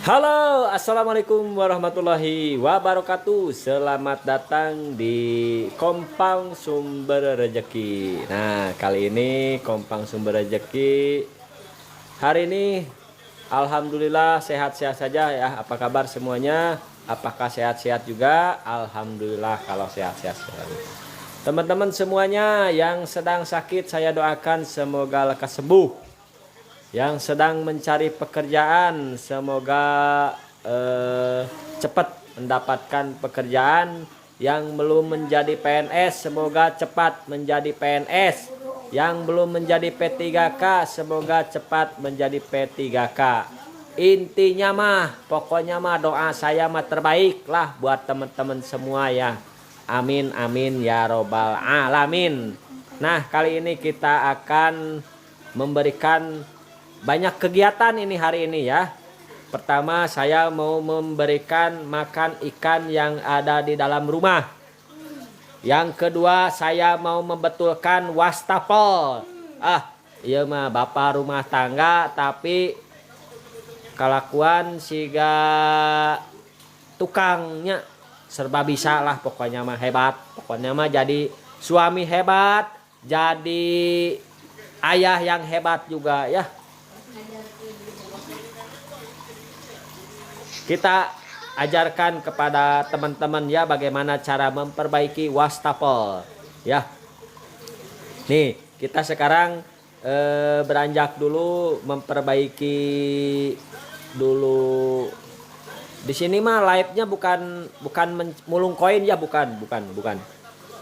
Halo, assalamualaikum warahmatullahi wabarakatuh. Selamat datang di Kompang Sumber Rezeki. Nah, kali ini Kompang Sumber Rezeki hari ini alhamdulillah sehat-sehat saja ya. Apa kabar semuanya? Apakah sehat-sehat juga? Alhamdulillah kalau sehat-sehat selalu. Teman-teman semuanya yang sedang sakit, saya doakan semoga lekas sembuh. Yang sedang mencari pekerjaan, semoga cepat mendapatkan pekerjaan. Yang belum menjadi PNS, semoga cepat menjadi PNS. Yang belum menjadi P3K, semoga cepat menjadi P3K. Intinya mah, pokoknya mah doa saya mah terbaik lah buat teman-teman semua ya. Amin amin ya robbal alamin. Nah, kali ini kita akan memberikan banyak kegiatan ini hari ini ya. Pertama, saya mau memberikan makan ikan yang ada di dalam rumah. Yang kedua, saya mau membetulkan wastafel. Iya mah bapak rumah tangga tapi kelakuan siga tukangnya serba bisa lah, pokoknya mah hebat. Pokoknya mah jadi suami hebat, jadi ayah yang hebat juga ya. Kita ajarkan kepada teman-teman ya bagaimana cara memperbaiki wastafel ya. Nih, kita sekarang beranjak dulu memperbaiki dulu. Di sini mah live-nya bukan mulung koin ya, bukan.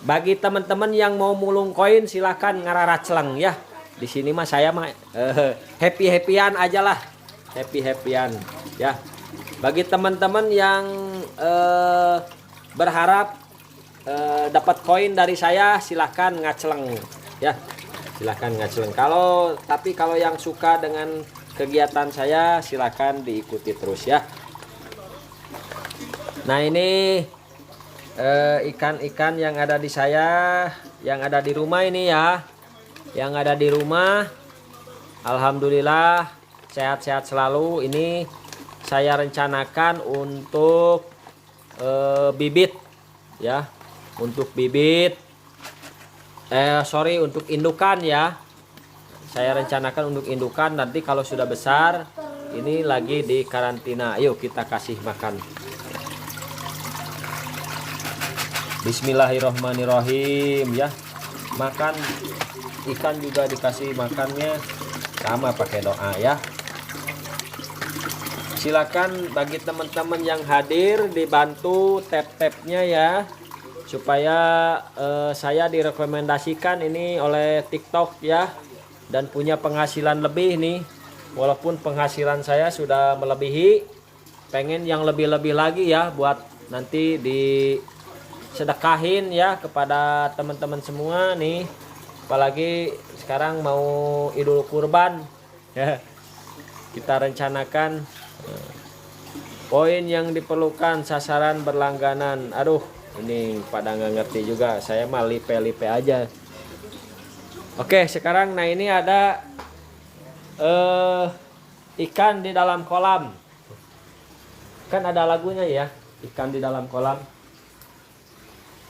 Bagi teman-teman yang mau mulung koin silahkan ngararaceleng ya. Di sini mah saya mah happy-happyan aja lah. Happy-happyan ya. Bagi teman-teman yang berharap dapat koin dari saya, silahkan ngaceleng ya. Silahkan ngaceleng. Kalau yang suka dengan kegiatan saya, silahkan diikuti terus ya. Nah, ini ikan-ikan yang ada di saya, yang ada di rumah ini ya. Yang ada di rumah, alhamdulillah sehat-sehat selalu. Ini saya rencanakan untuk bibit ya, untuk bibit untuk indukan ya. Saya rencanakan untuk indukan, nanti kalau sudah besar ini lagi di karantina. Ayo kita kasih makan. Bismillahirrohmanirrohim ya. Makan ikan juga dikasih makannya sama pakai doa ya. Silakan bagi teman-teman yang hadir dibantu tap-tapnya ya, supaya saya direkomendasikan ini oleh TikTok ya, dan punya penghasilan lebih nih. Walaupun penghasilan saya sudah melebihi, pengen yang lebih-lebih lagi ya, buat nanti disedekahin ya kepada teman-teman semua nih. Apalagi sekarang mau Idul Kurban ya, kita rencanakan poin yang diperlukan, sasaran berlangganan. Aduh, ini pada nggak ngerti juga, saya mah lipe-lipe aja. Oke, sekarang nah ini ada ikan di dalam kolam. Kan ada lagunya ya, ikan di dalam kolam.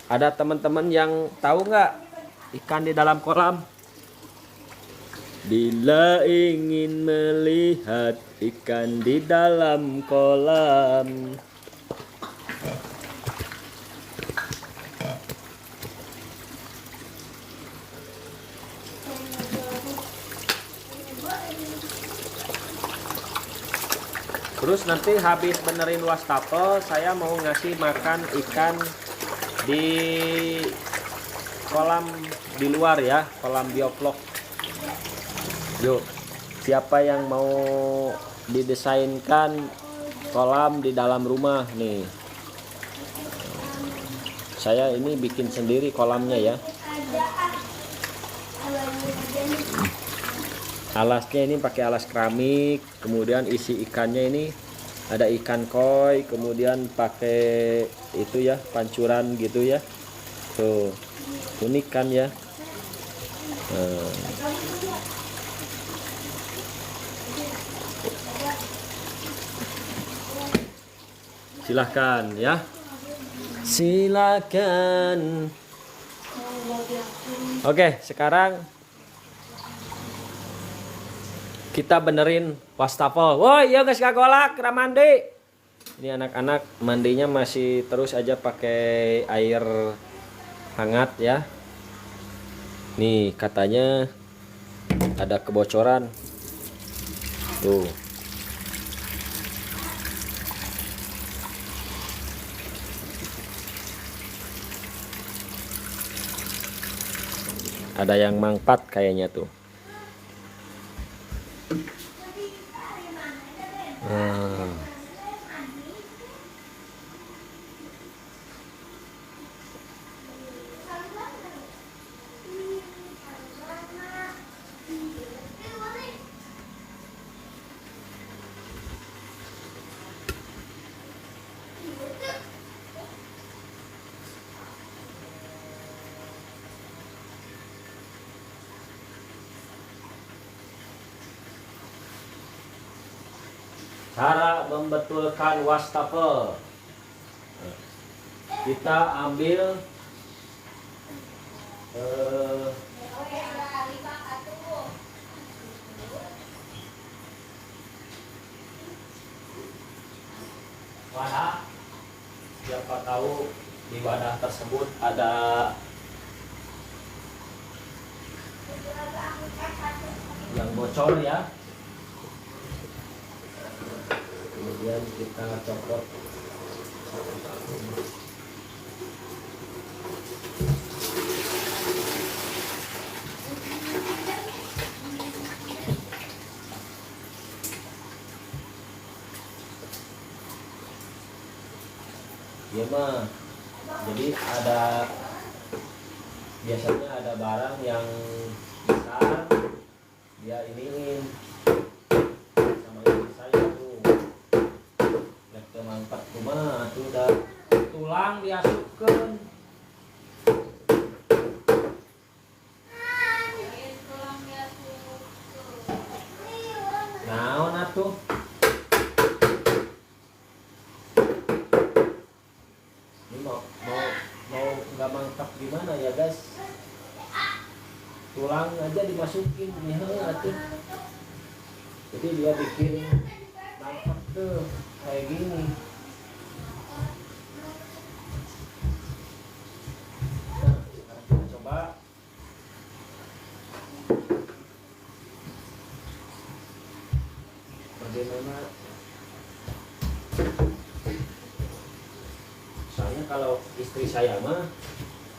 Ada teman-teman yang tahu nggak ikan di dalam kolam? Bila ingin melihat ikan di dalam kolam, terus nanti habis benerin wastafel, saya mau ngasih makan ikan di kolam di luar ya, kolam bioflok. Yuk, siapa yang mau didesainkan kolam di dalam rumah nih? Saya ini bikin sendiri kolamnya ya. Alasnya ini pakai alas keramik, kemudian isi ikannya ini ada ikan koi, kemudian pakai itu ya, pancuran gitu ya. Tuh, unik kan ya. Silahkan ya. Silakan. Oke, sekarang kita benerin wastafel. Woi, iya guys, golak kira mandi. Ini anak-anak mandinya masih terus aja pakai air hangat ya. Nih katanya ada kebocoran. Tuh. Ada yang mangpat kayaknya tuh. Cara membetulkan wastafel. Kita ambil wadah. Siapa tahu di wadah tersebut ada yang bocor ya. Kemudian kita copot satu-satu. Iya mah, jadi biasanya ada barang yang besar, dia iniin sama istri saya tuh, lihat ke mangkat rumah tuh udah tulang diasupkan. Naon atuh? Mau nggak mantap gimana ya guys, tulang aja dimasukin ya atuh, jadi dia bikin mantap tuh kayak gini. Nah sekarang kita coba bagaimana. Soalnya kalau istri saya mah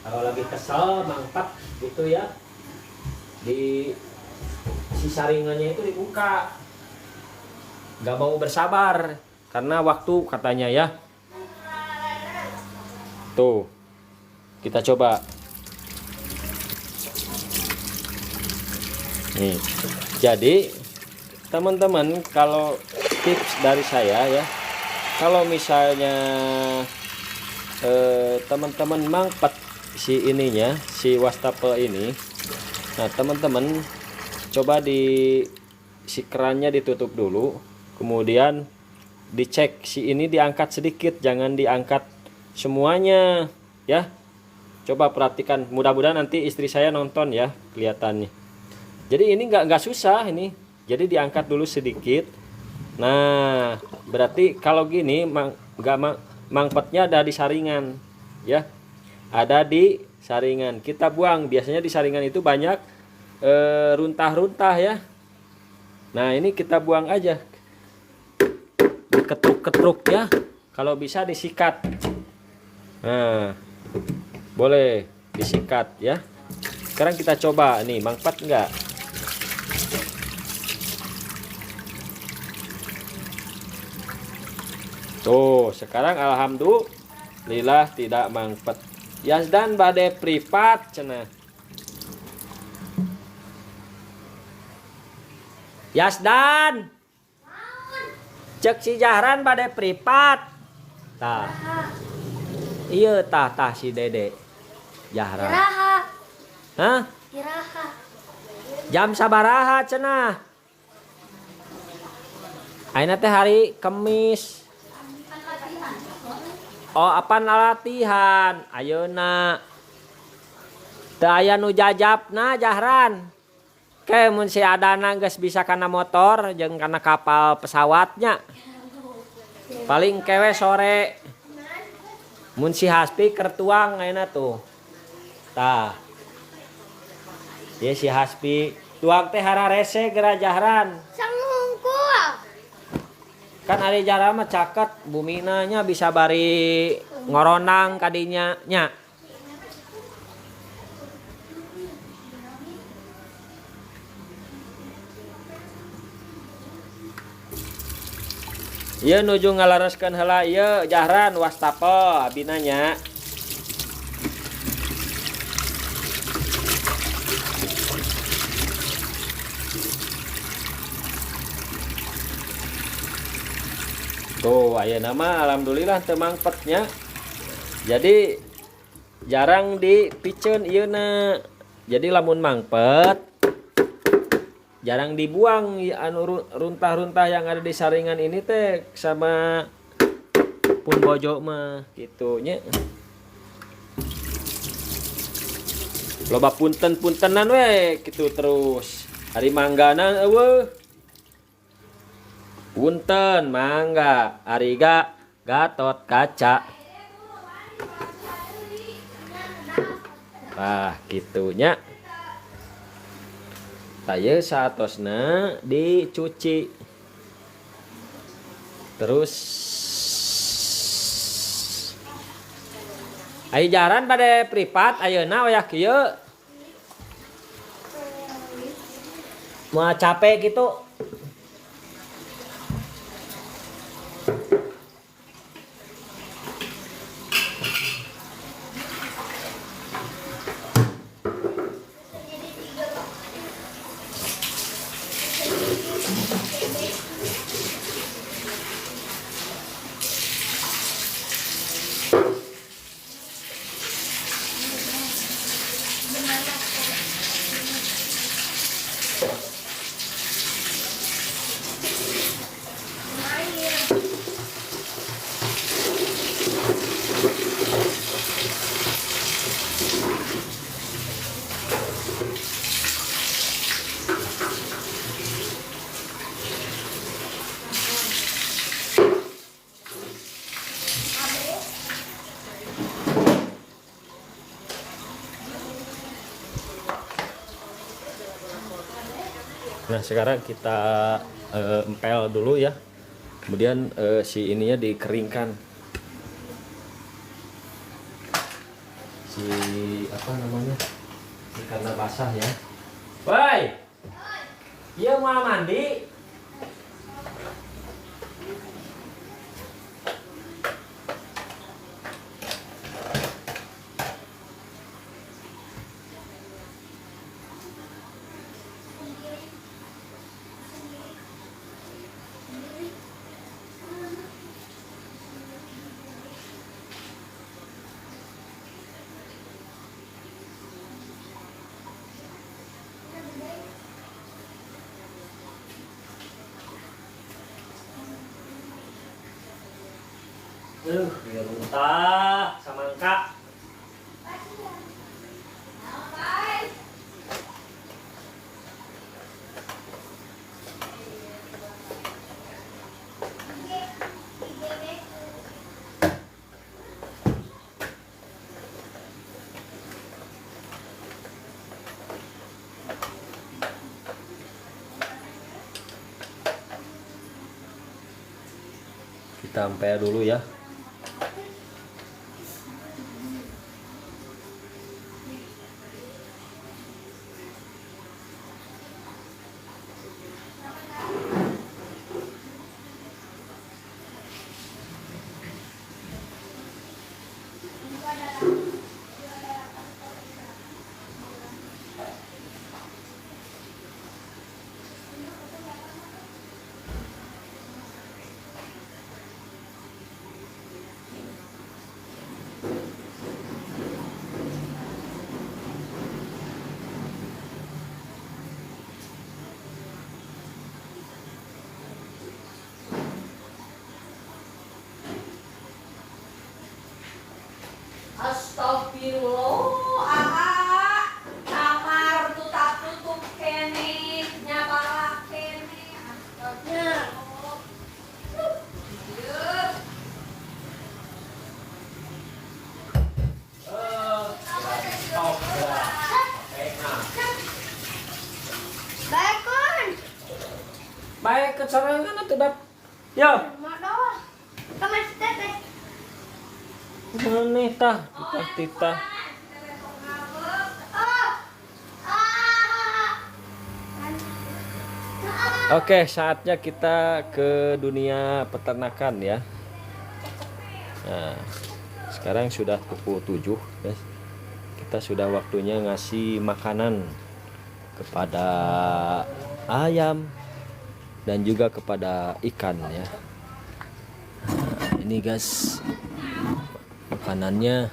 kalau lagi kesel mangkat gitu ya, di si saringannya itu dibuka, nggak mau bersabar karena waktu katanya ya. Tuh kita coba nih. Jadi teman-teman, kalau tips dari saya ya, kalau misalnya teman-teman mangkat si ininya, si wastafel ini, nah teman-teman coba si kerannya ditutup dulu, kemudian dicek si ini diangkat sedikit, jangan diangkat semuanya ya. Coba perhatikan, mudah-mudahan nanti istri saya nonton ya kelihatannya. Jadi ini nggak susah ini, jadi diangkat dulu sedikit. Nah berarti kalau gini mangkatnya ada di saringan ya, ada di saringan. Kita buang, biasanya di saringan itu banyak runtah-runtah ya. Nah ini kita buang aja, diketruk-ketruk ya, kalau bisa disikat. Nah boleh disikat ya. Sekarang kita coba nih, mangkat enggak. Tuh, sekarang alhamdulillah tidak mangpet. Yazdan bade privat cenah. Yazdan. Cek si Jahran bade privat. Tah. Iya tah si Dede. Jahran. Iraha. Hah? Iraha. Jam sabaraha cenah? Ayeuna teh hari Kemis. Oh apa latihan ayeuna teu aya nu jajabna Jahran ke mun si adana geus bisa kana motor jeung kana kapal pesawatnya paling kewe sore mun si Haspi keur tuang ayeuna tuh tah ye si Haspi tuang teh hararese geura Jahran kan ari Jahran mah caket bumina nya bisa bari ngoronang kadinya nya. Ieu nuju ngalereskeun heula ieu Jahran wastafel abina nya. Tuh ayeuna mah alhamdulillah teu mangpetnya. Jadi jarang dipikeun ieuna. Jadi lamun mangpet jarang dibuang anu runtah-runtah yang ada di saringan ini teh sama pun bojo mah gitu nya. Loba punten-puntenan we gitu terus. Hari manggana eueuh. Punten mangga Ariga Gatot Kaca. Nah gitunya. Taya saatosna dicuci terus ai jaran pada privat ayeuna wayah kieu mau capek gitu. Nah sekarang kita empel dulu ya, kemudian si ininya dikeringkan, si apa namanya, karena basah ya. Woi, iya mau mandi? Biar muntah samangka. Kita ampere dulu ya. tuh Beb. Yo. Mana tah? Pasti tah. Oke, saatnya kita ke dunia peternakan ya. Nah, sekarang sudah pukul 7 guys. Kita sudah waktunya ngasih makanan kepada ayam dan juga kepada ikan ya. Nah, ini guys makanannya.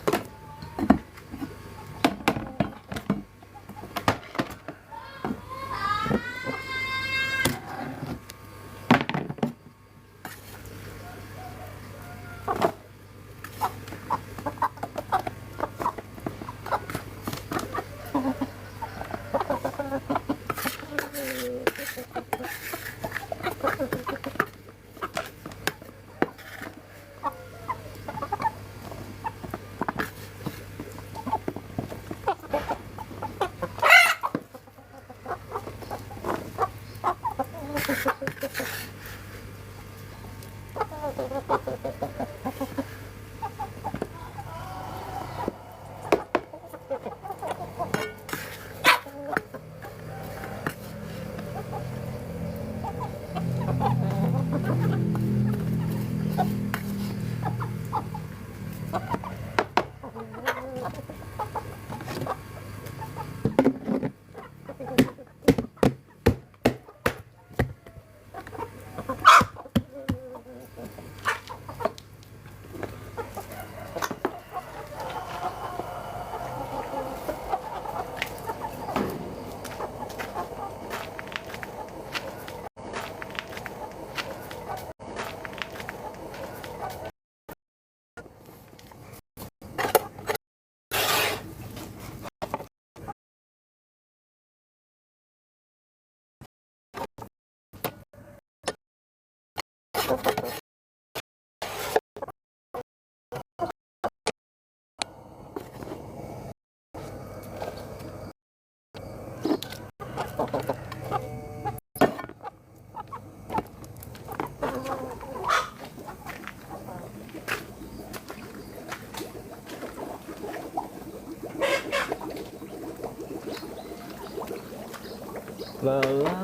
La la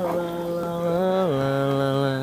la la la la la.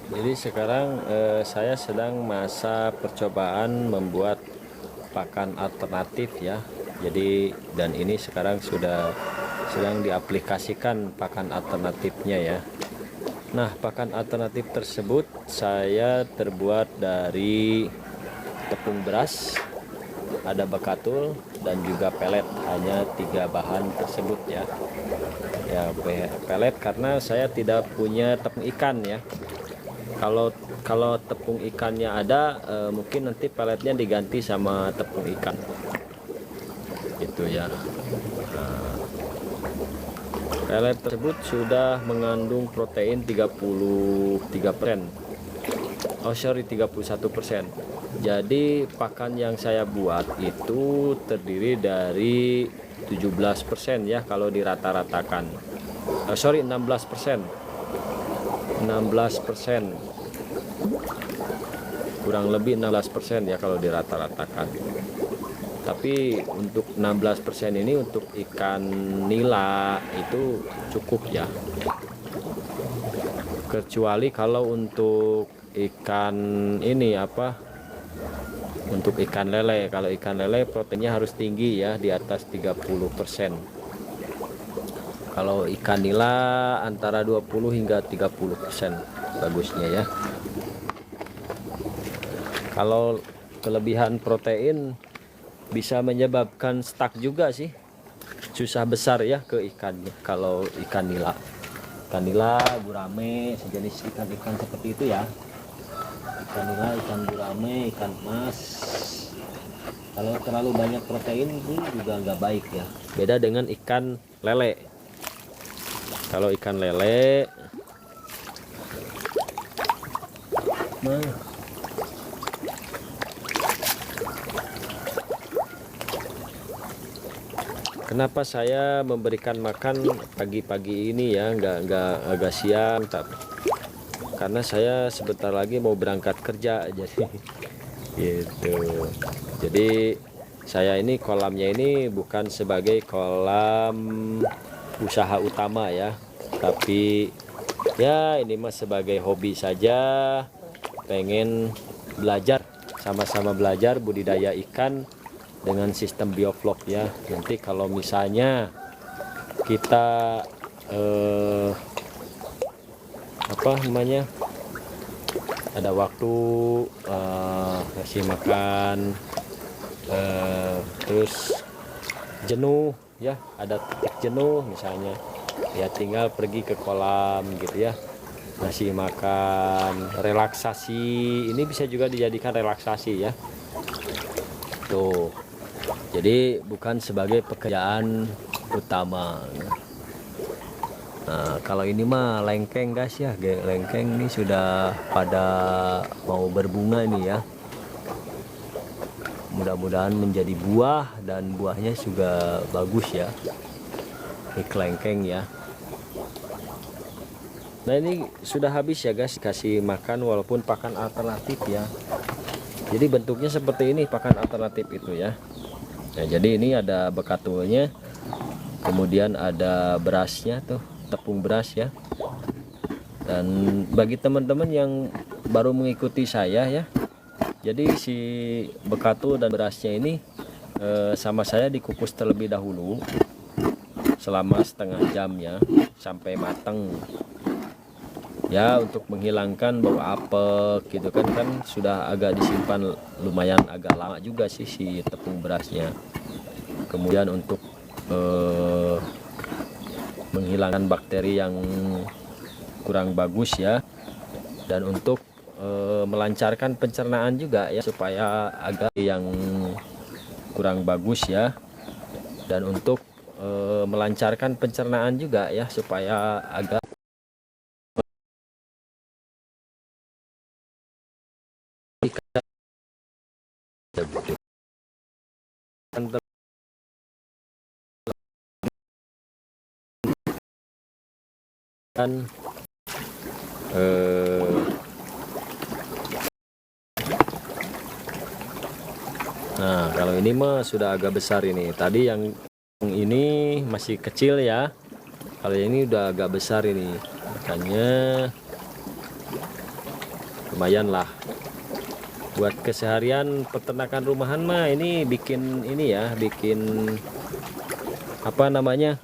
Jadi sekarang saya sedang masa percobaan membuat pakan alternatif ya. Jadi dan ini sekarang sedang diaplikasikan pakan alternatifnya ya. Nah, pakan alternatif tersebut saya terbuat dari tepung beras, ada bekatul dan juga pelet. Hanya 3 bahan tersebut ya. Ya pelet karena saya tidak punya tepung ikan ya. Kalau tepung ikannya ada, mungkin nanti peletnya diganti sama tepung ikan gitu ya. Nah, pelet tersebut sudah mengandung protein 33%. Oh sorry, 31%. Jadi pakan yang saya buat itu terdiri dari 17% ya kalau dirata-ratakan. Sorry, 16%. 16%, kurang lebih 16% ya kalau dirata-ratakan. Tapi untuk 16% ini untuk ikan nila itu cukup ya. Kecuali kalau untuk ikan ini apa? Untuk ikan lele. Kalau ikan lele proteinnya harus tinggi ya, di atas 30%. Kalau ikan nila antara 20 hingga 30% bagusnya ya. Kalau kelebihan protein bisa menyebabkan stuck juga sih, susah besar ya ke ikannya. Kalau ikan nila, gurame, sejenis ikan-ikan seperti itu ya. Ikan nila, ikan gurame, ikan emas, kalau terlalu banyak protein itu juga nggak baik ya. Beda dengan ikan lele. Kalau ikan lele kenapa saya memberikan makan pagi-pagi ini ya, nggak agak siang, tapi karena saya sebentar lagi mau berangkat kerja, jadi gitu. Jadi saya ini kolamnya ini bukan sebagai kolam usaha utama ya, tapi ya ini mah sebagai hobi saja, pengen belajar, sama-sama belajar budidaya ikan dengan sistem bioflok ya. Nanti kalau misalnya kita apa namanya, ada waktu kasih makan, terus jenuh ya, ada titik jenuh misalnya ya, tinggal pergi ke kolam gitu ya, ngasih makan, relaksasi. Ini bisa juga dijadikan relaksasi ya tuh. Jadi bukan sebagai pekerjaan utama. Nah, kalau ini mah lengkeng guys ya, lengkeng ini sudah pada mau berbunga ini ya. Mudah-mudahan menjadi buah, dan buahnya juga bagus ya. Ini kelengkeng ya. Nah, ini sudah habis ya guys, kasih makan walaupun pakan alternatif ya. Jadi bentuknya seperti ini pakan alternatif itu ya. Nah, jadi ini ada bekatulnya, kemudian ada berasnya tuh, tepung beras ya. Dan bagi teman-teman yang baru mengikuti saya ya, jadi si bekatul dan berasnya ini sama saya dikukus terlebih dahulu selama setengah jam ya, sampai matang ya, untuk menghilangkan bau apek gitu kan. Sudah agak disimpan lumayan agak lama juga sih si tepung berasnya. Kemudian untuk menghilangkan bakteri yang kurang bagus ya, dan untuk melancarkan pencernaan juga ya, supaya agak yang kurang bagus ya, dan untuk melancarkan pencernaan juga ya, supaya agak kan nah, kalau ini mah sudah agak besar ini. Tadi yang ini masih kecil ya, kalau ini udah agak besar ini, makanya lumayan lah buat keseharian peternakan rumahan mah. Ini bikin ini ya, bikin apa namanya,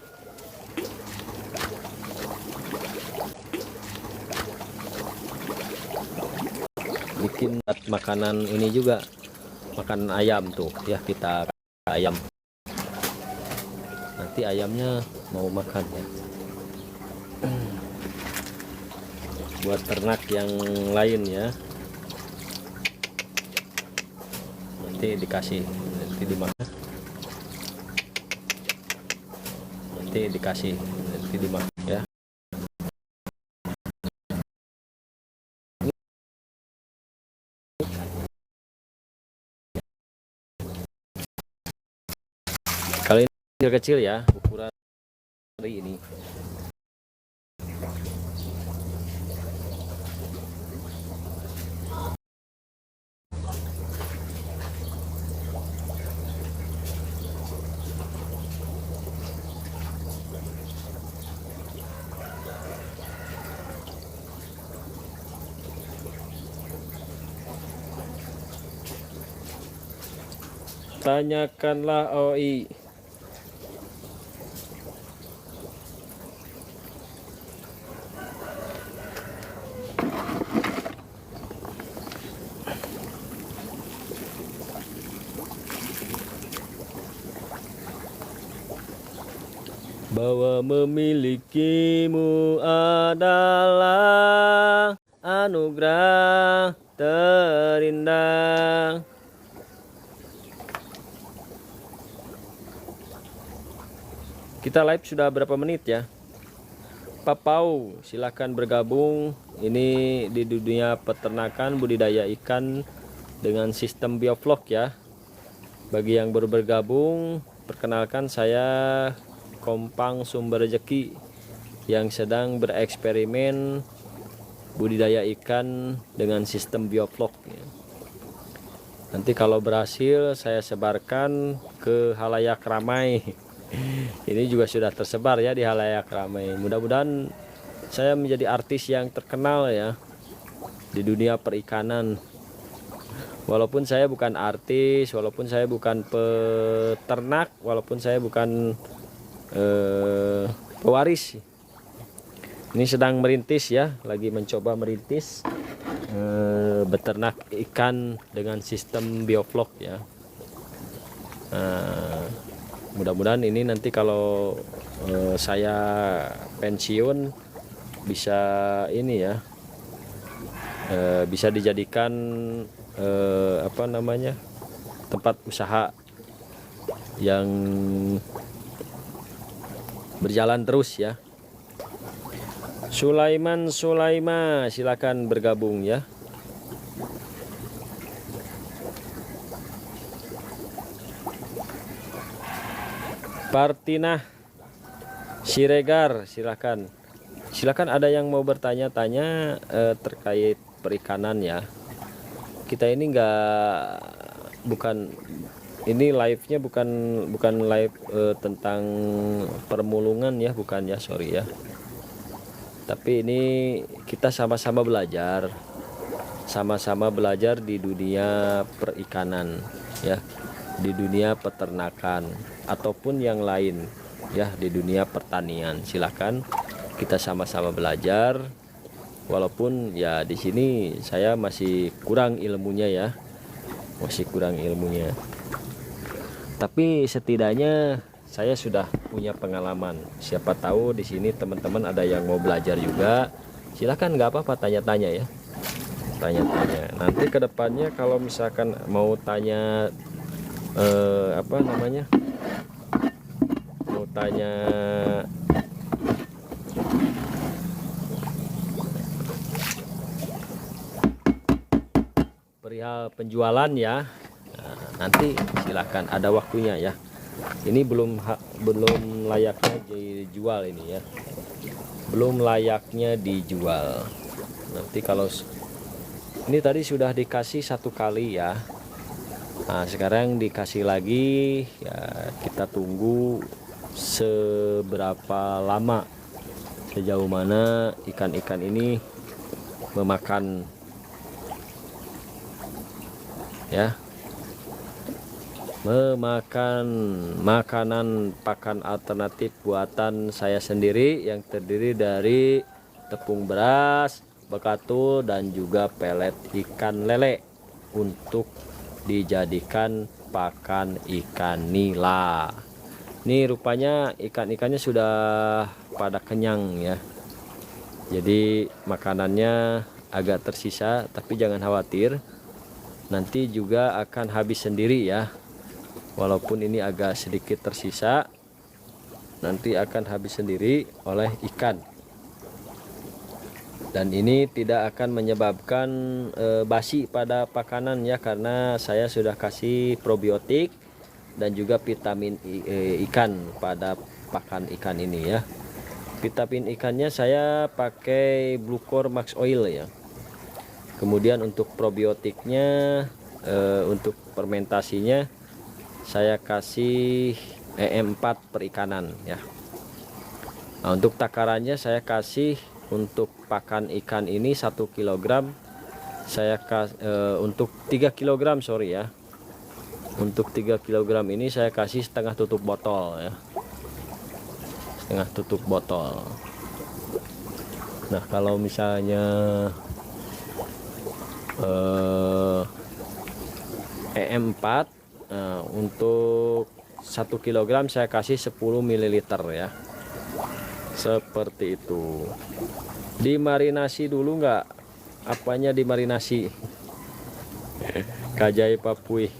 bikin makanan ini juga, makan ayam tuh ya, kita ayam nanti ayamnya mau makan ya. Buat ternak yang lain ya, nanti dikasih, nanti dimakan, nanti dikasih, nanti dimakan ya. Kalau ini kecil-kecil ya, ukuran hari ini. Tanyakanlah OI. bahwa memilikimu adalah anugerah terindah. Kita live sudah berapa menit ya? Papau, silakan bergabung. Ini di dunia peternakan budidaya ikan dengan sistem bioflok ya. Bagi yang baru bergabung, perkenalkan saya Kompang Sumber Rezeki yang sedang bereksperimen budidaya ikan dengan sistem bioflok ya. Nanti kalau berhasil saya sebarkan ke halayak ramai. Ini juga sudah tersebar ya di halayak ramai. Mudah-mudahan saya menjadi artis yang terkenal ya di dunia perikanan. Walaupun saya bukan artis, walaupun saya bukan peternak, walaupun saya bukan pewaris. Ini sedang merintis ya, lagi mencoba merintis beternak ikan dengan sistem bioflok ya. Mudah-mudahan ini nanti kalau saya pensiun bisa ini ya, bisa dijadikan apa namanya, tempat usaha yang berjalan terus ya. Sulaiman Sulaima, silakan bergabung ya. Partinah Siregar, silakan. Silakan, ada yang mau bertanya-tanya terkait perikanan ya. Kita ini ini live-nya bukan live tentang permulungan ya, bukan ya, sorry ya. Tapi ini kita sama-sama belajar di dunia perikanan ya, di dunia peternakan ataupun yang lain ya, di dunia pertanian. Silakan kita sama-sama belajar. Walaupun ya di sini saya masih kurang ilmunya ya, tapi setidaknya saya sudah punya pengalaman. Siapa tahu di sini teman-teman ada yang mau belajar juga, silakan, nggak apa-apa, tanya-tanya ya, tanya-tanya. Nanti kedepannya kalau misalkan mau tanya apa namanya, mau tanya perihal penjualan ya, nah, nanti silakan, ada waktunya ya. Ini belum layaknya dijual ini ya, belum layaknya dijual. Nanti kalau ini tadi sudah dikasih satu kali ya, nah sekarang dikasih lagi ya, kita tunggu seberapa lama, sejauh mana ikan-ikan ini memakan ya, memakan makanan pakan alternatif buatan saya sendiri yang terdiri dari tepung beras, bekatul, dan juga pelet ikan lele untuk dijadikan pakan ikan nila. Ini rupanya ikan-ikannya sudah pada kenyang ya, jadi makanannya agak tersisa, tapi jangan khawatir, nanti juga akan habis sendiri ya. Walaupun ini agak sedikit tersisa, nanti akan habis sendiri oleh ikan. Dan ini tidak akan menyebabkan basi pada pakanan ya, karena saya sudah kasih probiotik dan juga vitamin ikan pada pakan ikan ini ya. Vitamin ikannya saya pakai Blue Core Max Oil ya. Kemudian untuk probiotiknya, untuk fermentasinya saya kasih EM4 perikanan ya. Nah, untuk takarannya saya kasih untuk pakan ikan ini 1 kg, saya untuk 3 kg sorry ya, untuk 3 kg ini saya kasih setengah tutup botol ya, setengah tutup botol. Nah kalau misalnya EM4 untuk 1 kg saya kasih 10 ml ya. Seperti itu. Dimarinasi dulu nggak? Apanya dimarinasi? Kajai papui.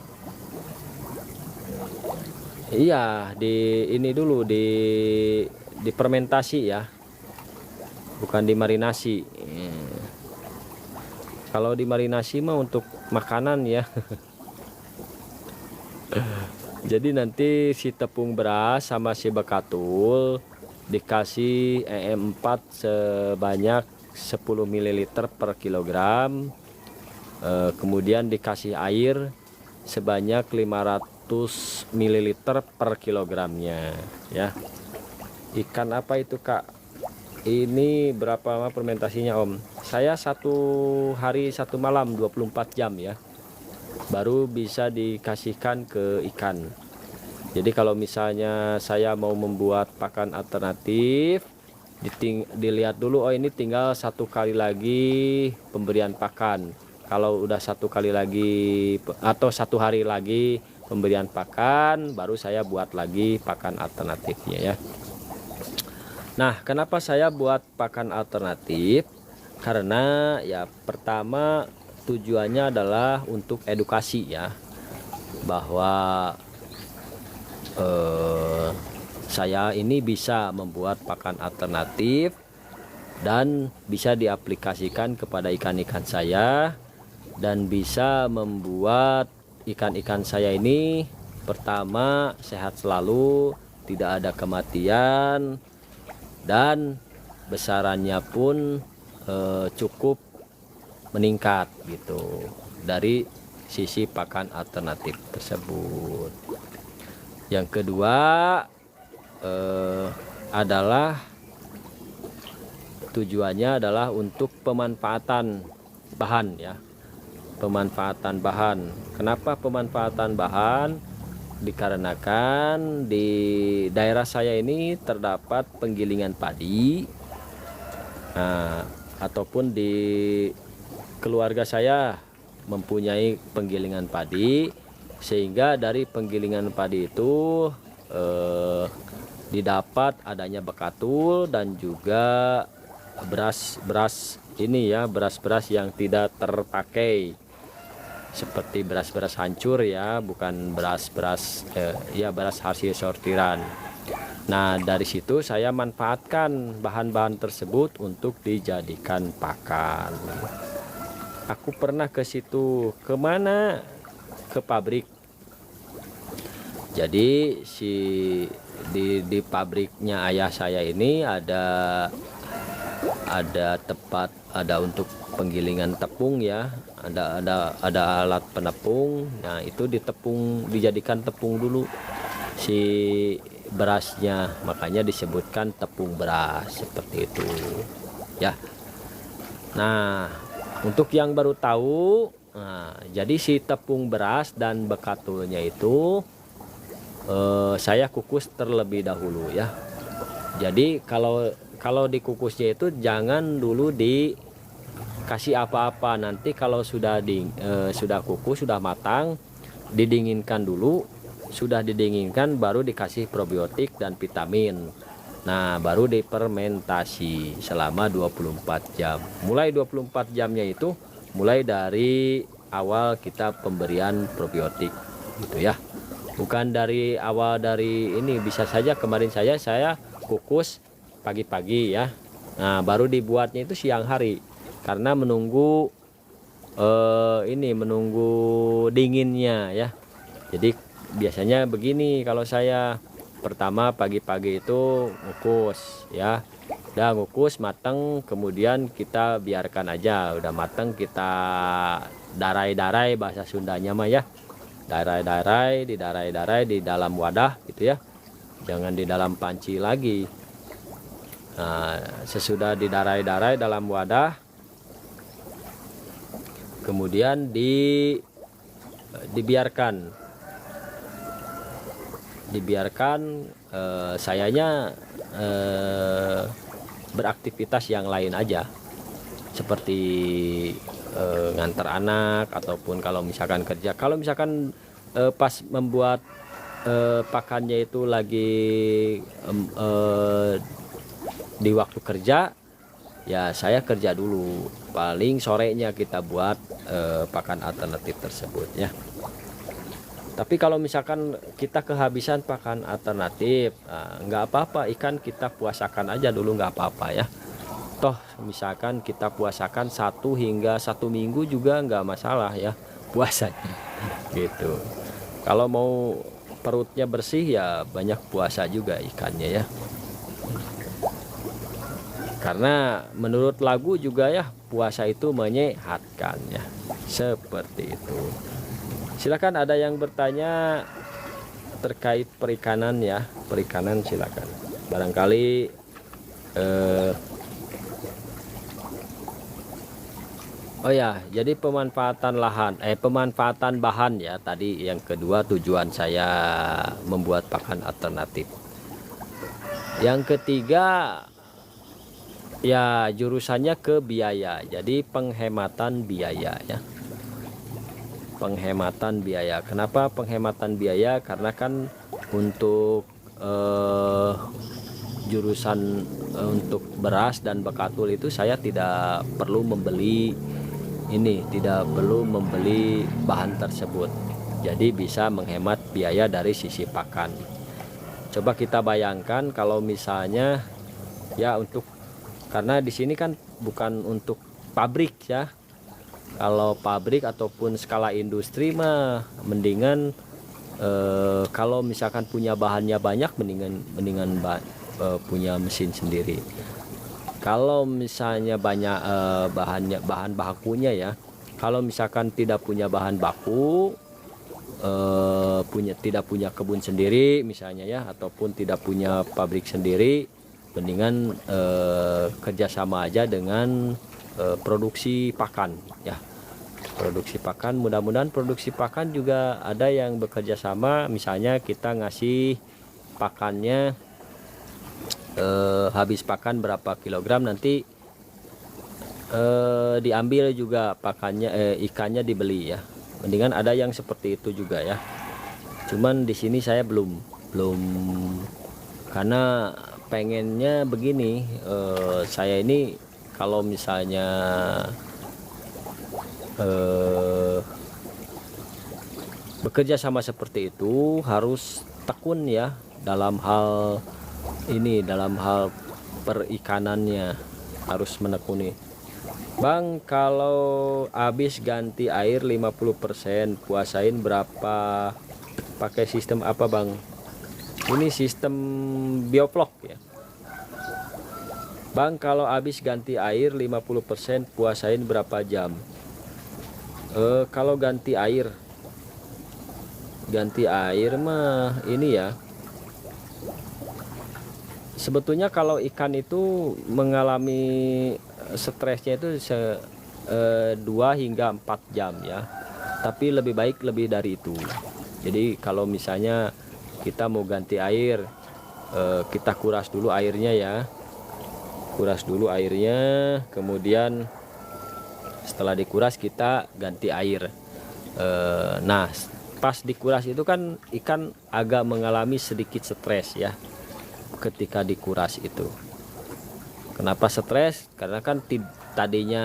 Iya, ini dulu difermentasi ya. Bukan dimarinasi. Kalau dimarinasi mah untuk makanan ya. Jadi nanti si tepung beras sama si bekatul dikasih EM4 sebanyak 10 ml per kilogram. Kemudian dikasih air sebanyak 500 ml per kilogramnya ya. Ikan apa itu Kak? Ini berapa lama fermentasinya Om? Saya 1 hari 1 malam 24 jam ya, baru bisa dikasihkan ke ikan. Jadi kalau misalnya saya mau membuat pakan alternatif, dilihat dulu, oh ini tinggal 1 kali lagi pemberian pakan. Kalau udah 1 kali lagi atau 1 hari lagi pemberian pakan, baru saya buat lagi pakan alternatifnya ya. Nah, kenapa saya buat pakan alternatif? Karena ya pertama tujuannya adalah untuk edukasi ya, bahwa saya ini bisa membuat pakan alternatif dan bisa diaplikasikan kepada ikan-ikan saya, dan bisa membuat ikan-ikan saya ini pertama sehat selalu, tidak ada kematian, dan besarannya pun cukup meningkat gitu dari sisi pakan alternatif tersebut. Yang kedua adalah tujuannya adalah untuk pemanfaatan bahan ya, pemanfaatan bahan. Kenapa pemanfaatan bahan? Dikarenakan di daerah saya ini terdapat penggilingan padi, ataupun di keluarga saya mempunyai penggilingan padi, sehingga dari penggilingan padi itu didapat adanya bekatul dan juga beras ini ya, beras yang tidak terpakai, seperti beras hancur ya, bukan beras ya, beras hasil sortiran. Nah, dari situ saya manfaatkan bahan-bahan tersebut untuk dijadikan pakan. Aku pernah ke situ, kemana? Ke pabrik. Jadi di pabriknya ayah saya ini ada untuk penggilingan tepung ya, ada alat penepung. Nah, itu dijadikan tepung dulu si berasnya, makanya disebutkan tepung beras seperti itu ya. Nah, untuk yang baru tahu, jadi si tepung beras dan bekatulnya itu saya kukus terlebih dahulu ya. Jadi kalau dikukusnya itu jangan dulu dikasih apa-apa. Nanti kalau sudah kukus, sudah matang, didinginkan dulu. Sudah didinginkan baru dikasih probiotik dan vitamin. Nah, baru difermentasi selama 24 jam. Mulai 24 jamnya itu mulai dari awal kita pemberian probiotik gitu ya. Bukan dari awal dari ini. Bisa saja kemarin saya kukus pagi-pagi ya. Nah, baru dibuatnya itu siang hari karena menunggu menunggu dinginnya ya. Jadi biasanya begini, kalau saya pertama pagi-pagi itu ngukus ya, udah ngukus mateng, kemudian kita biarkan aja, udah mateng kita darai-darai, bahasa Sundanya mah ya, darai-darai di dalam wadah gitu ya, jangan di dalam panci lagi. Nah, sesudah didarai-darai dalam wadah, kemudian dibiarkan sayanya beraktivitas yang lain aja, seperti ngantar anak, ataupun kalau misalkan kerja. Kalau misalkan pas membuat pakannya itu lagi di waktu kerja ya saya kerja dulu, paling sorenya kita buat pakan alternatif tersebut ya. Tapi kalau misalkan kita kehabisan pakan alternatif, nggak apa-apa, ikan kita puasakan aja dulu, nggak apa-apa ya. Toh misalkan kita puasakan 1 hingga 1 minggu juga nggak masalah ya puasanya gitu. Kalau mau perutnya bersih ya banyak puasa juga ikannya ya. Karena menurut lagu juga ya puasa itu menyehatkan ya. Seperti itu. Silakan ada yang bertanya terkait perikanan ya. Perikanan silakan. Barangkali oh ya, jadi pemanfaatan lahan, pemanfaatan bahan ya. Tadi yang kedua tujuan saya membuat pakan alternatif. Yang ketiga ya jurusannya ke biaya, jadi penghematan biaya ya. Penghematan biaya. Kenapa penghematan biaya? Karena kan untuk jurusan untuk beras dan bekatul itu saya tidak perlu membeli bahan tersebut, jadi bisa menghemat biaya dari sisi pakan. Coba kita bayangkan kalau misalnya ya karena di sini kan bukan untuk pabrik ya. Kalau pabrik ataupun skala industri mah mendingan kalau misalkan punya bahannya banyak mendingan punya mesin sendiri. Kalau misalnya banyak bahan bakunya ya, kalau misalkan tidak punya bahan baku, tidak punya kebun sendiri misalnya ya, ataupun tidak punya pabrik sendiri, mendingan kerjasama aja dengan produksi pakan ya. Produksi pakan, mudah-mudahan produksi pakan juga ada yang bekerja sama, misalnya kita ngasih pakannya habis pakan berapa kilogram, nanti diambil juga pakannya, ikannya dibeli ya. Mendingan ada yang seperti itu juga ya. Cuman di sini saya belum karena pengennya begini, saya ini kalau misalnya bekerja sama seperti itu harus tekun ya dalam hal perikanannya, harus menekuni. Bang, kalau habis ganti air 50% puasain berapa, pakai sistem apa Bang? Ini sistem bioflok ya. Bang, kalau habis ganti air 50% puasain berapa jam? Kalau ganti air mah ini ya, sebetulnya kalau ikan itu mengalami stresnya itu 2 hingga 4 jam ya, tapi lebih baik lebih dari itu. Jadi kalau misalnya kita mau ganti air, kita kuras dulu airnya ya, kemudian setelah dikuras kita ganti air. Nah pas dikuras itu kan ikan agak mengalami sedikit stres ya ketika dikuras itu. Kenapa stres? Karena kan tadinya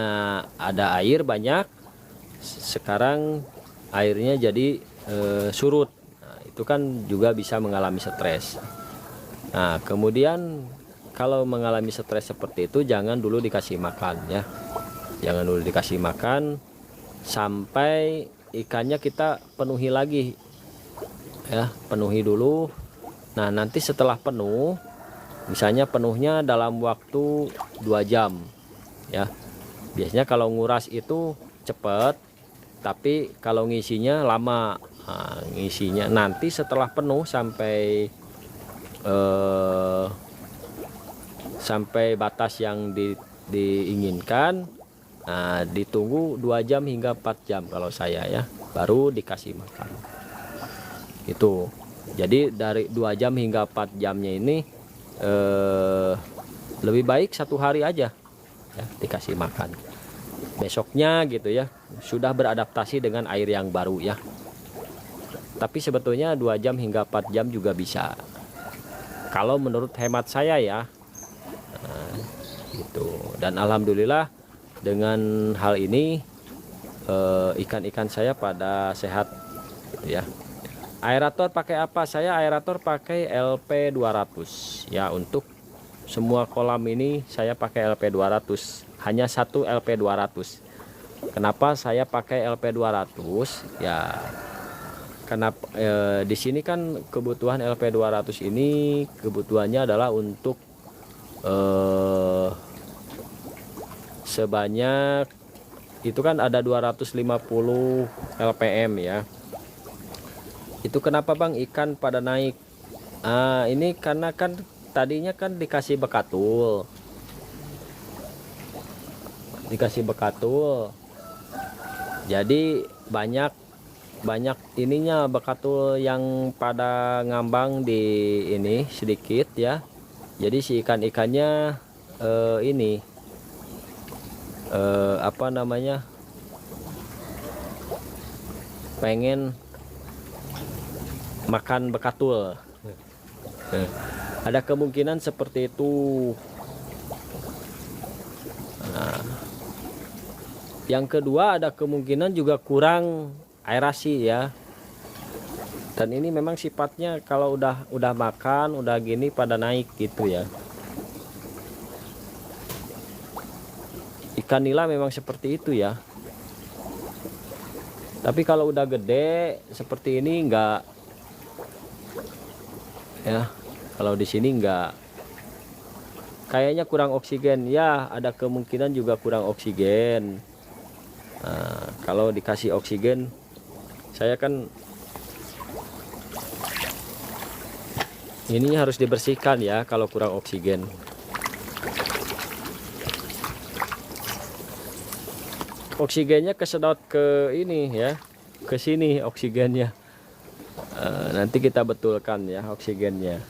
ada air banyak, sekarang airnya jadi surut. Nah, itu kan juga bisa mengalami stres. Nah kemudian kalau mengalami stres seperti itu jangan dulu dikasih makan ya, jangan dulu dikasih makan sampai ikannya kita penuhi lagi ya, penuhi dulu. Nah nanti setelah penuh, misalnya penuhnya dalam waktu 2 jam ya, biasanya kalau nguras itu cepat, tapi kalau ngisinya lama. Nah, ngisinya nanti setelah penuh sampai batas yang diinginkan, nah ditunggu 2 jam hingga 4 jam kalau saya ya, baru dikasih makan itu. Jadi dari 2 jam hingga 4 jamnya ini lebih baik 1 hari aja ya dikasih makan, besoknya gitu ya sudah beradaptasi dengan air yang baru ya. Tapi sebetulnya 2 jam hingga 4 jam juga bisa kalau menurut hemat saya ya. Nah, Dan alhamdulillah dengan hal ini ikan-ikan saya pada sehat ya. Aerator pakai apa? Saya aerator pakai LP 200 ya. Untuk semua kolam ini saya pakai LP 200, hanya satu LP 200. Kenapa saya pakai LP 200 ya? Karena di sini kan kebutuhan LP 200 ini kebutuhannya adalah untuk sebanyak itu kan ada 250 LPM ya. Itu kenapa Bang ikan pada naik? Ini karena kan tadinya kan dikasih bekatul. Jadi banyak ininya bekatul yang pada ngambang di ini sedikit ya. Jadi si ikan-ikannya ini apa namanya, pengen makan bekatul. Ada kemungkinan seperti itu. Nah, yang kedua ada kemungkinan juga kurang aerasi ya. Dan ini memang sifatnya kalau udah makan udah gini pada naik gitu ya. Ikan nila memang seperti itu ya. Tapi kalau udah gede seperti ini enggak ya. Kalau di sini enggak, kayaknya kurang oksigen ya. Ada kemungkinan juga kurang oksigen. Nah, kalau dikasih oksigen, saya kan ini harus dibersihkan ya kalau kurang oksigen. Oksigennya kesedot ke ini ya, ke sini oksigennya. Nanti kita betulkan ya oksigennya.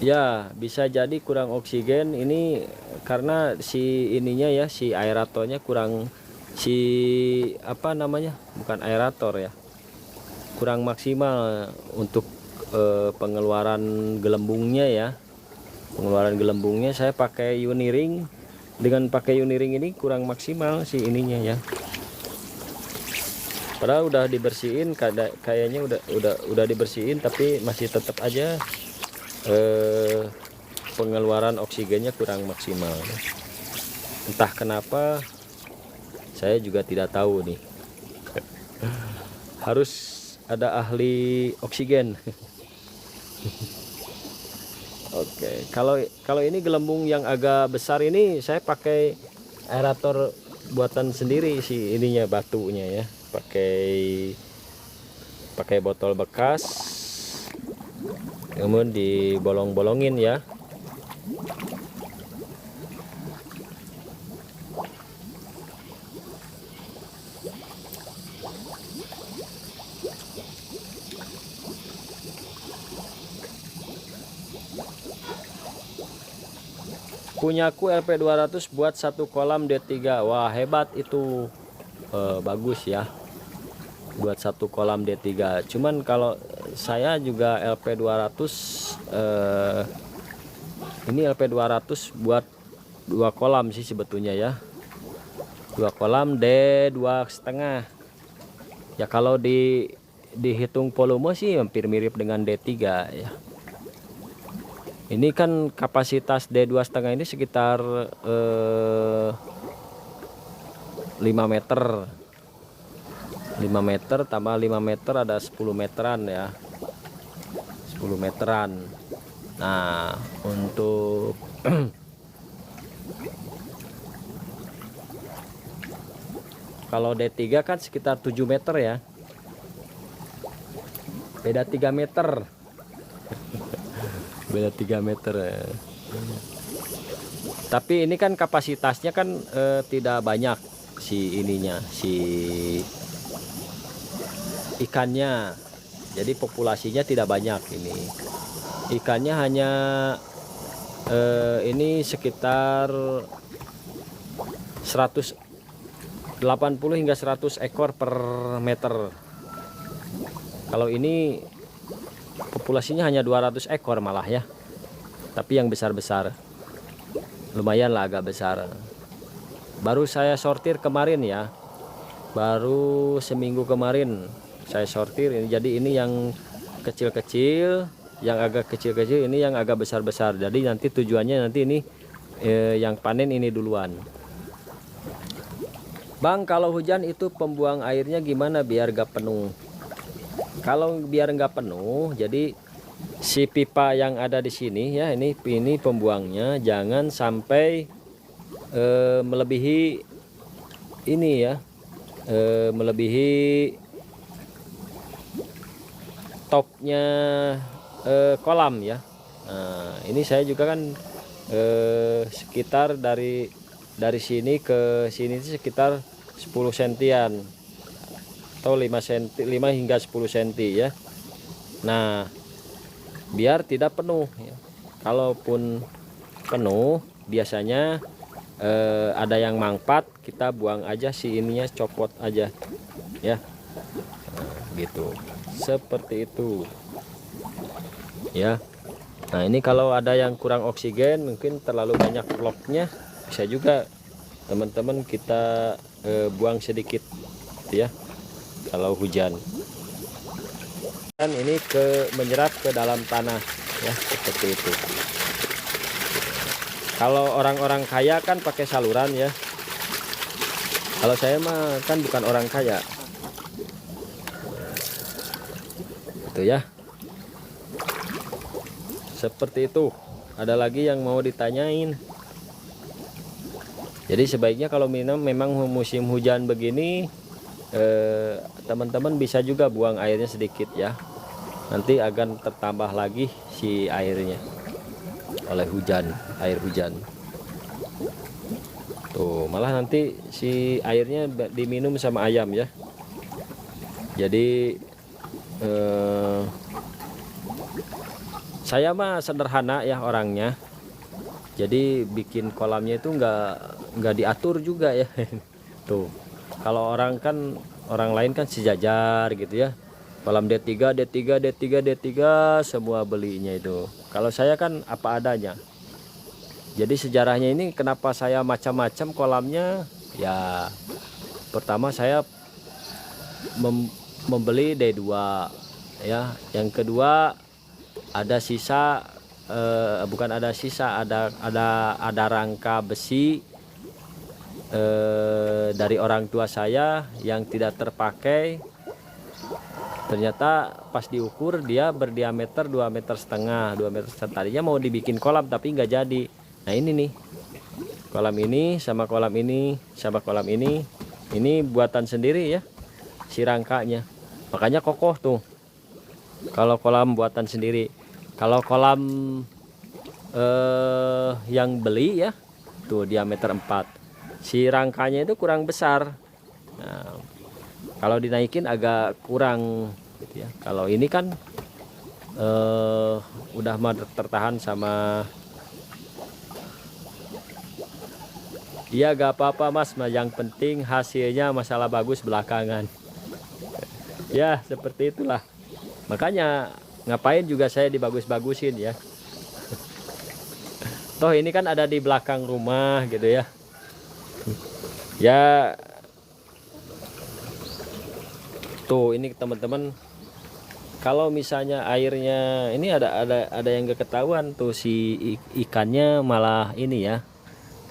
Ya, bisa jadi kurang oksigen ini karena si ininya ya, si aeratornya kurang, si apa namanya, bukan aerator ya, kurang maksimal untuk pengeluaran gelembungnya ya. Pengeluaran gelembungnya saya pakai Uniring, dengan pakai Uniring ini kurang maksimal si ininya ya. Padahal udah dibersihin, kayaknya udah dibersihin, tapi masih tetap aja pengeluaran oksigennya kurang maksimal. Entah kenapa, saya juga tidak tahu nih. Harus ada ahli oksigen. Oke, kalau ini gelembung yang agak besar ini saya pakai aerator buatan sendiri si ininya, batunya ya. Pakai botol bekas, kemudian dibolong-bolongin ya. Punyaku LP 200 buat satu kolam D3. Wah, hebat itu. Bagus ya buat satu kolam D3. Cuman kalau saya juga LP 200 ini LP 200 buat 2 kolam sih sebetulnya ya. 2 kolam D2,5 ya. Kalau dihitung volume sih hampir mirip dengan D3 ya. Ini kan kapasitas D2,5 ini sekitar 5 meter. 5 meter tambah 5 meter ada 10 meteran ya. 10 meteran. Nah, untuk kalau D3 kan sekitar 7 meter ya. Beda 3 meter. Beda 3 meter ya. Tapi ini kan kapasitasnya kan tidak banyak si ininya, si ikannya. jadi populasinya tidak banyak. Ini ikannya hanya ini sekitar 180 hingga 100 ekor per meter. Kalau ini populasinya hanya 200 ekor malah ya, tapi yang besar-besar lumayan lah, agak besar. Baru saya sortir kemarin ya, baru seminggu kemarin saya sortir ini. Jadi ini yang kecil-kecil, yang agak kecil-kecil, ini yang agak besar-besar. Jadi nanti tujuannya nanti ini yang panen ini duluan. Bang, kalau hujan itu pembuang airnya gimana biar gak penuh? Kalau biar nggak penuh, jadi si pipa yang ada di sini ya, ini pembuangnya jangan sampai melebihi ini ya, melebihi topnya kolam ya. Nah, ini saya juga kan sekitar dari sini ke sini sekitar 10 sentian atau 5 hingga 10 cm ya. Nah, biar tidak penuh ya. Kalaupun penuh biasanya ada yang mangpat, kita buang aja si ininya, copot aja ya. Nah, gitu, seperti itu ya. Nah, ini kalau ada yang kurang oksigen, mungkin terlalu banyak vlognya, bisa juga teman-teman kita buang sedikit ya kalau hujan. Dan ini menyerap ke dalam tanah ya, seperti itu. Kalau orang-orang kaya kan pakai saluran ya. Kalau saya mah kan bukan orang kaya. Itu ya. Seperti itu. Ada lagi yang mau ditanyain? Jadi sebaiknya kalau memang musim hujan begini, teman-teman bisa juga buang airnya sedikit ya, nanti akan tertambah lagi si airnya oleh air hujan tuh, malah nanti si airnya diminum sama ayam ya. Jadi saya mah sederhana ya orangnya, jadi bikin kolamnya itu nggak diatur juga ya. Tuh, kalau orang lain kan sejajar gitu ya, kolam D3 D3 D3 D3 semua belinya itu. Kalau saya kan apa adanya. Jadi sejarahnya ini kenapa saya macam-macam kolamnya ya, pertama saya membeli D2 ya, yang kedua ada sisa bukan ada sisa, ada rangka besi dari orang tua saya yang tidak terpakai. Ternyata pas diukur dia berdiameter 2,5 meter, 2,5 meter. Tadinya mau dibikin kolam tapi nggak jadi. Nah, ini nih, kolam ini sama kolam ini sama kolam ini buatan sendiri ya, si rangkanya. Makanya kokoh tuh kalau kolam buatan sendiri. Kalau kolam yang beli ya, tuh diameter 4, si rangkanya itu kurang besar. Nah, kalau dinaikin agak kurang gitu ya. Kalau ini kan udah tertahan sama. Iya, gak apa-apa mas, yang penting hasilnya masalah bagus belakangan. Ya seperti itulah, makanya ngapain juga saya dibagus-bagusin ya. Toh ini kan ada di belakang rumah gitu ya. Ya tuh, ini teman-teman, kalau misalnya airnya ini ada yang gak ketahuan tuh, si ikannya malah ini ya,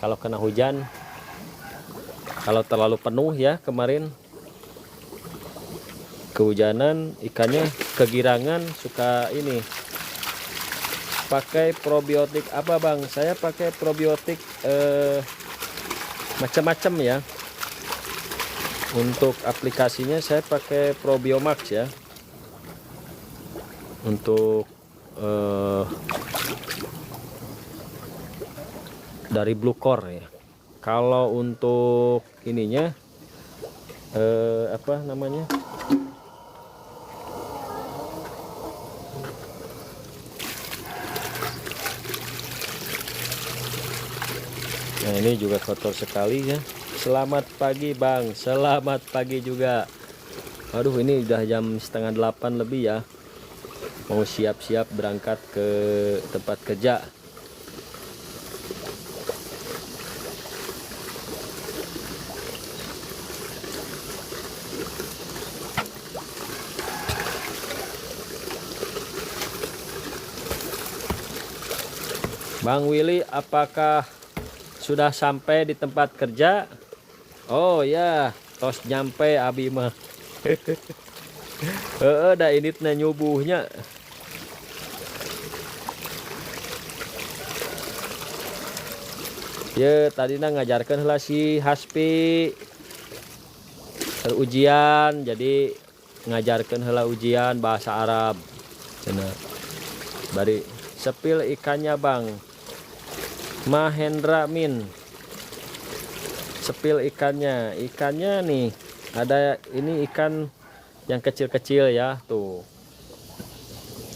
kalau kena hujan, kalau terlalu penuh ya, kemarin kehujanan, ikannya kegirangan, suka ini. Pakai probiotik apa bang? Saya pakai probiotik macam-macam ya. Untuk aplikasinya saya pakai Probiomax ya, untuk dari Bluecore ya. Kalau untuk ininya apa namanya, Nah ini juga kotor sekali ya. Selamat pagi Bang, selamat pagi juga. Aduh ini udah jam setengah 8 lebih ya. Mau siap-siap berangkat ke tempat kerja. Bang Willy, apakah sudah sampai di tempat kerja? Oh ya, tos nyampe abi mah. Ada ini nyubuhnya. Ya tadi ngajarkan lah si Haspi ujian, jadi ngajarkan hela ujian bahasa Arab. Cina. Bari sepil ikannya Bang. Mahendra Min. Sepil ikannya. Ikannya nih ada ini ikan yang kecil-kecil ya, tuh.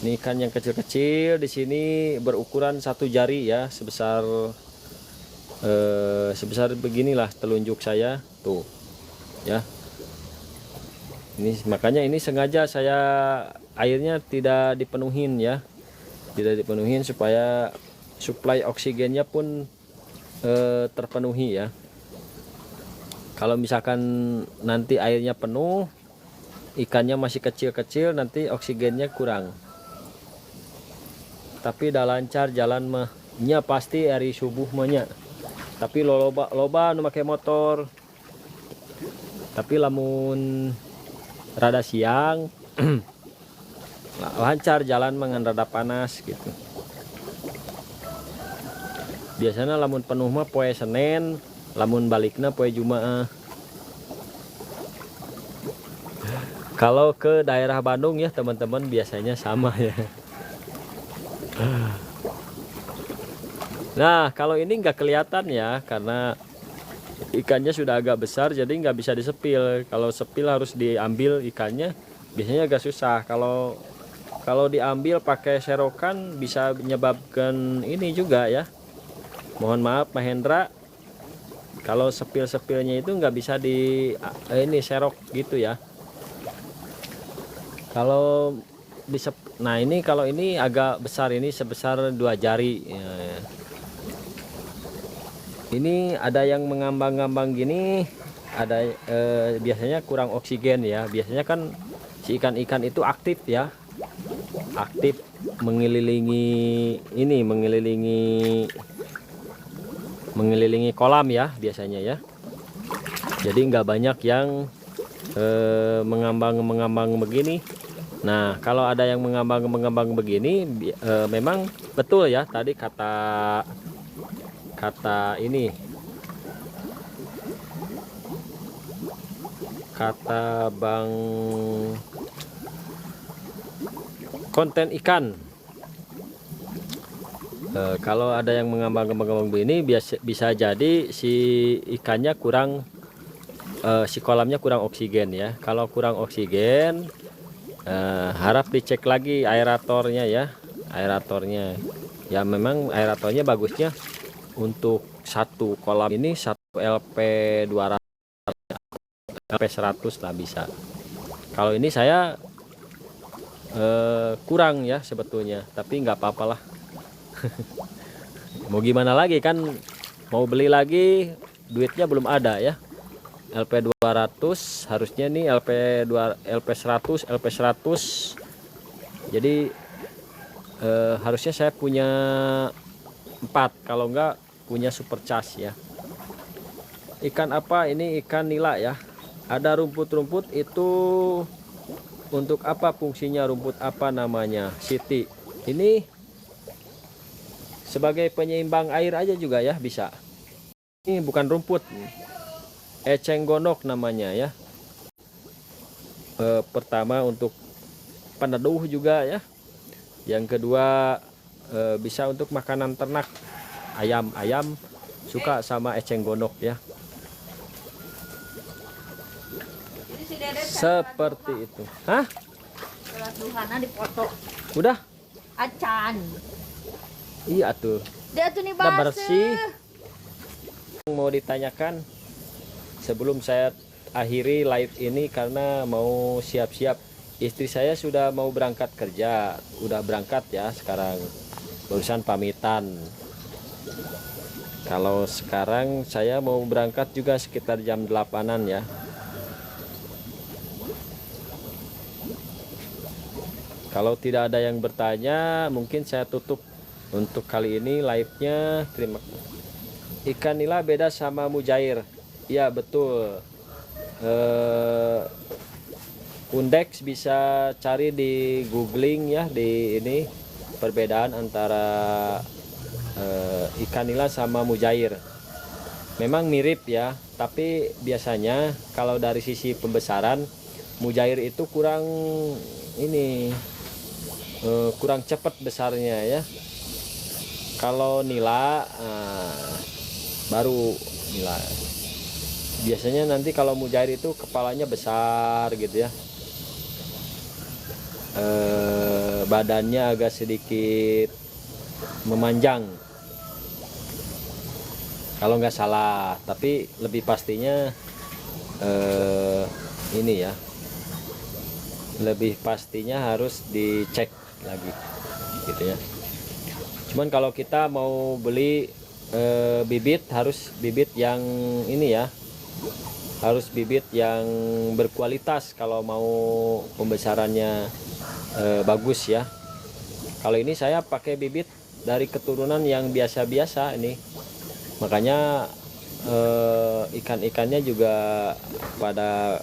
Ini ikan yang kecil-kecil di sini berukuran 1 jari ya, sebesar beginilah telunjuk saya, tuh. Ya. Ini makanya ini sengaja saya airnya tidak dipenuhin ya. Tidak dipenuhin supaya suplai oksigennya pun terpenuhi ya. Kalau misalkan nanti airnya penuh, ikannya masih kecil-kecil, nanti oksigennya kurang. Tapi dah lancar jalan mahnya pasti hari subuh mahnya. Tapi loba nu make motor. Tapi lamun rada siang lancar jalan mangan rada panas gitu. Biasanya lamun penuh mah poe Senin, lamun baliknya poe Jumaah. Kalau ke daerah Bandung ya teman-teman biasanya sama ya. Nah kalau ini nggak kelihatan ya karena ikannya sudah agak besar jadi nggak bisa disepil. Kalau sepil harus diambil ikannya, biasanya agak susah. Kalau diambil pakai serokan bisa menyebabkan ini juga ya. Mohon maaf Mahendra, kalau sepil-sepilnya itu nggak bisa ini serok gitu ya. Kalau nah ini kalau ini agak besar, ini sebesar 2 jari ya. Ini ada yang mengambang-ngambang gini, ada biasanya kurang oksigen ya. Biasanya kan si ikan-ikan itu aktif ya, aktif mengelilingi ini, mengelilingi kolam ya biasanya ya. Jadi nggak banyak yang mengambang begini. Nah kalau ada yang mengambang begini memang betul ya tadi kata ini, kata Bang konten ikan. Kalau ada yang mengambang begini bisa jadi si ikannya kurang si kolamnya kurang oksigen ya. Kalau kurang oksigen harap dicek lagi aeratornya ya. Aeratornya ya memang aeratornya bagusnya untuk satu kolam ini 1 LP 200 LP 100 lah bisa. Kalau ini saya kurang ya sebetulnya, tapi nggak apa-apalah. Mau gimana lagi kan, mau beli lagi duitnya belum ada ya. LP 200 harusnya nih LP 100 LP 100. Jadi harusnya saya punya 4, kalau enggak punya super charge ya. Ikan apa ini? Ikan nila ya. Ada rumput-rumput itu untuk apa fungsinya? Rumput apa namanya? Siti. Ini sebagai penyeimbang air aja juga ya bisa. Ini bukan rumput, eceng gondok namanya ya. Pertama untuk peneduh juga ya. Yang kedua bisa untuk makanan ternak. Ayam suka sama eceng gondok ya. Seperti itu. Hah? Udah? Acan. Iya tuh. Dia tuh nih Udah bersih. mau ditanyakan sebelum saya akhiri live ini, karena mau siap-siap. Istri saya sudah mau berangkat kerja, udah berangkat ya sekarang, barusan pamitan. Kalau sekarang saya mau berangkat juga sekitar jam 8-an ya. Kalau tidak ada yang bertanya, mungkin saya tutup untuk kali ini live-nya. Terima kasih. Ikan nila beda sama mujair. Ya betul. Undeks bisa cari di googling ya, di ini perbedaan antara ikan nila sama mujair. Memang mirip ya, tapi biasanya kalau dari sisi pembesaran mujair itu kurang ini, kurang cepat besarnya ya. Kalau nila baru nila. Biasanya nanti kalau mujair itu kepalanya besar gitu ya, badannya agak sedikit memanjang kalau nggak salah, tapi lebih pastinya ini ya, lebih pastinya harus dicek lagi gitu ya. Cuman kalau kita mau beli bibit, harus bibit yang ini ya, harus bibit yang berkualitas kalau mau pembesarannya bagus ya. Kalau ini saya pakai bibit dari keturunan yang biasa-biasa ini, makanya ikan-ikannya juga pada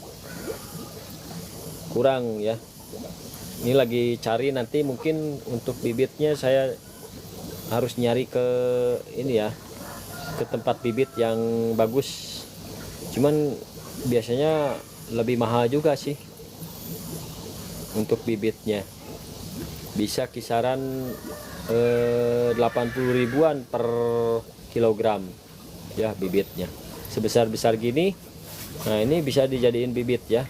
kurang ya. Ini lagi cari, nanti mungkin untuk bibitnya saya harus nyari ke ini ya, ke tempat bibit yang bagus. Cuman biasanya lebih mahal juga sih untuk bibitnya, bisa kisaran 80 ribuan per kilogram ya bibitnya, sebesar-besar gini. Nah ini bisa dijadiin bibit ya.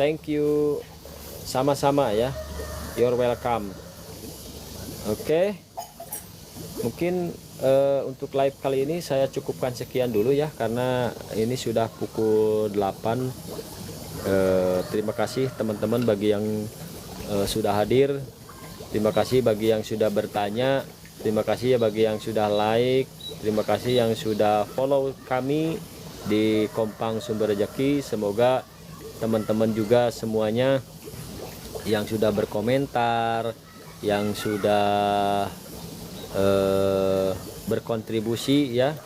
Thank you, sama-sama ya, you're welcome. Oke, mungkin untuk live kali ini saya cukupkan sekian dulu ya, karena ini sudah pukul 8. Terima kasih teman-teman bagi yang sudah hadir, terima kasih bagi yang sudah bertanya, terima kasih ya bagi yang sudah like, terima kasih yang sudah follow kami di Kompang Sumber Rezeki. Semoga teman-teman juga semuanya yang sudah berkomentar, yang sudah berkontribusi ya,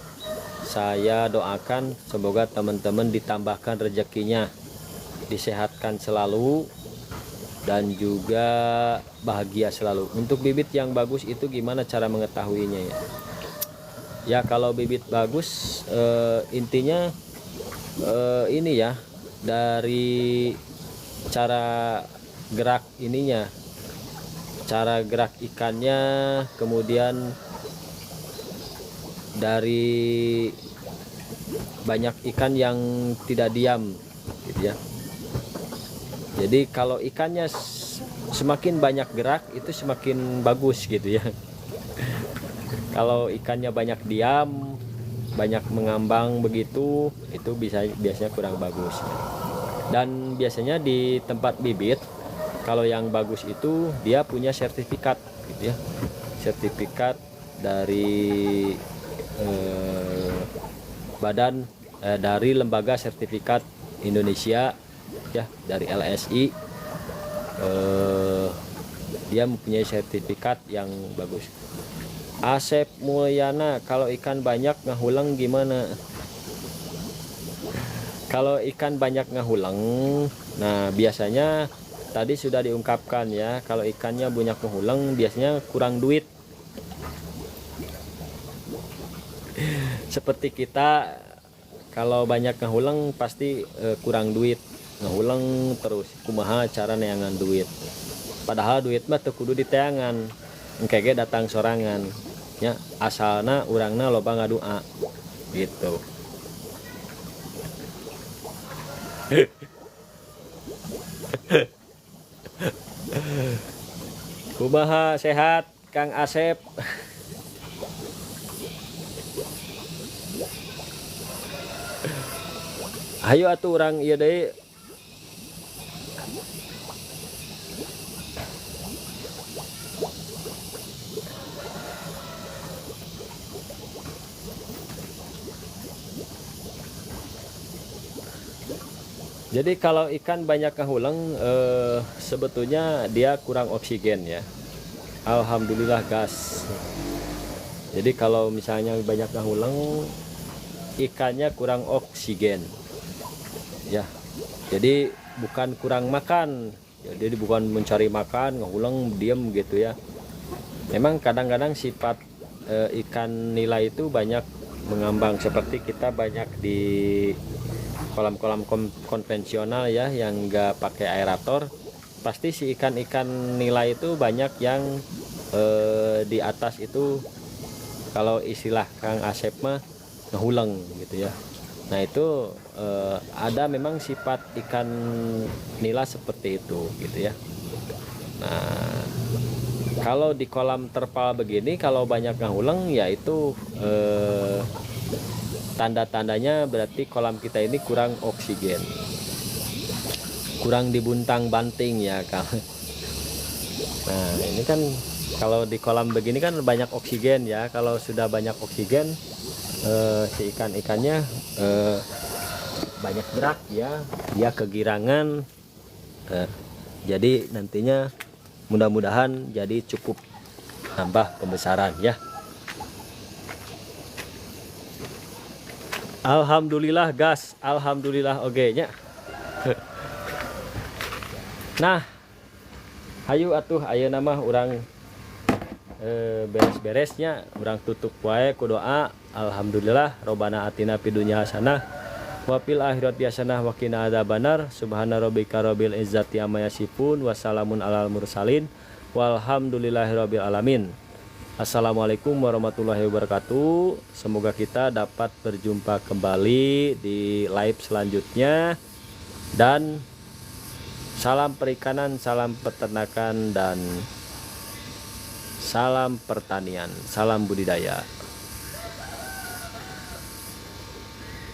saya doakan semoga teman-teman ditambahkan rezekinya, disehatkan selalu, dan juga bahagia selalu. Untuk bibit yang bagus itu gimana cara mengetahuinya ya? Ya kalau bibit bagus intinya ini ya, dari cara gerak ininya, cara gerak ikannya, kemudian dari banyak ikan yang tidak diam gitu ya. Jadi kalau ikannya semakin banyak gerak itu semakin bagus gitu ya. Kalau ikannya banyak diam, banyak mengambang begitu, itu biasanya kurang bagus. Dan biasanya di tempat bibit, kalau yang bagus itu dia punya sertifikat gitu ya, sertifikat dari dari lembaga sertifikat Indonesia ya, dari LSI. Dia mempunyai sertifikat yang bagus. Asep Mulyana, kalau ikan banyak ngahulang gimana? Kalau ikan banyak ngahulang, nah biasanya tadi sudah diungkapkan ya, kalau ikannya banyak ngahulang biasanya kurang duit. Seperti kita kalau banyak ngahulang pasti kurang duit, ngahulang terus kumaha cara neangan duit, padahal duit mah teu kudu diteangan, engke datang sorangan nya, asalna urangna loba ngadua gitu. Kumaha sehat Kang Asep? Hayu atuh urang ieu deui. Jadi kalau ikan banyak ngahulang sebetulnya dia kurang oksigen ya. Alhamdulillah gas. Jadi kalau misalnya banyak ngahulang ikannya kurang oksigen ya. Jadi bukan kurang makan. Jadi bukan mencari makan ngahulang diem gitu ya. Memang kadang-kadang sifat ikan nila itu banyak mengambang seperti kita banyak di kolam-kolam konvensional ya yang enggak pakai aerator, pasti si ikan-ikan nila itu banyak yang di atas itu kalau istilah Kang Asep mah ngehulang gitu ya. Nah itu ada memang sifat ikan nila seperti itu gitu ya. Nah kalau di kolam terpal begini kalau banyak ngehulang ya itu tanda-tandanya berarti kolam kita ini kurang oksigen, kurang dibuntang banting ya Kang. Nah ini kan kalau di kolam begini kan banyak oksigen ya. Kalau sudah banyak oksigen si ikan-ikannya banyak gerak ya, dia kegirangan. Jadi nantinya mudah-mudahan jadi cukup nambah pembesaran ya. Alhamdulillah gas, alhamdulillah oge nya. Nah, hayu atuh ayeuna mah urang beres-beresnya, urang tutup wae ku doa. Alhamdulillah robbana atina fid dunya hasanah wa fil akhirati hasanah wa qina adzabannar. Subhana rabbika rabbil izzati amma yasifun wa salamun alal mursalin walhamdulillahirabbil alamin. Assalamualaikum warahmatullahi wabarakatuh. Semoga kita dapat berjumpa kembali di live selanjutnya. Dan salam perikanan, salam peternakan, dan salam pertanian, salam budidaya.